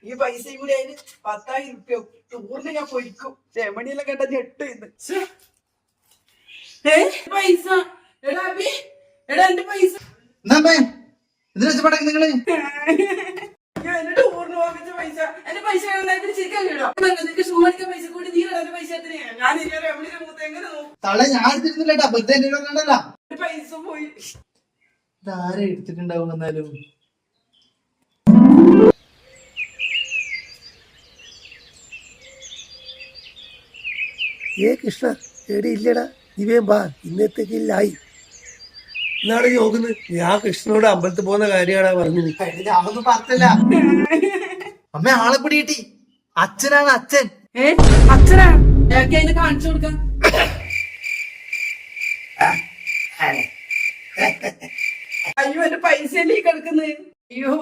ഈ പൈസയും കൂടി അതിന് 10,000 റുപ്യ ടൂറിന് ഞാൻ പൊരിക്കും. രമണിയെല്ലാം കേട്ട ഞെട്ടു ഇന്ന്. പൈസ എടാ അബി, എടാ എന്റെ പൈസ നിങ്ങള് എന്റെ ടൂറിന് പോകാൻ പൈസ, എന്റെ പൈസ ചിരിക്കാൻ കേട്ടോ. നിനക്ക് ഷൂമടിക്കാൻ പൈസ കൂടി നീ എന്റെ പൈസ എത്രയാ? ഞാൻ രമണിയുടെ മൂത്ത് എങ്ങനെ നോക്കും? തളെ ഞാൻ എടുത്തിരുന്നില്ലട്ടാ, ബന്ധ പൈസ പോയി. ഇതാരെ എടുത്തിട്ടുണ്ടാവും എന്നാലും. കൃഷ്ണ എടി ഇല്ലടാ, നീ വേം വാ, ഇന്നത്തേക്ക് ഇല്ലായി. എന്നാണ് നോക്കുന്നത്. ഞാൻ കൃഷ്ണനോട് അമ്പലത്തിൽ പോകുന്ന കാര്യമാണ് പറഞ്ഞു. ഞാനൊന്നും പറഞ്ഞില്ല. അമ്മ ആളെ പിടികിട്ടി. അച്ഛനാണ് അച്ഛൻ. അച്ഛനാ? അതിനെ കാണിച്ചു കൊടുക്കാം. അയ്യോ എന്റെ പൈസ അല്ലേ കിടക്കുന്നത്. അയ്യോ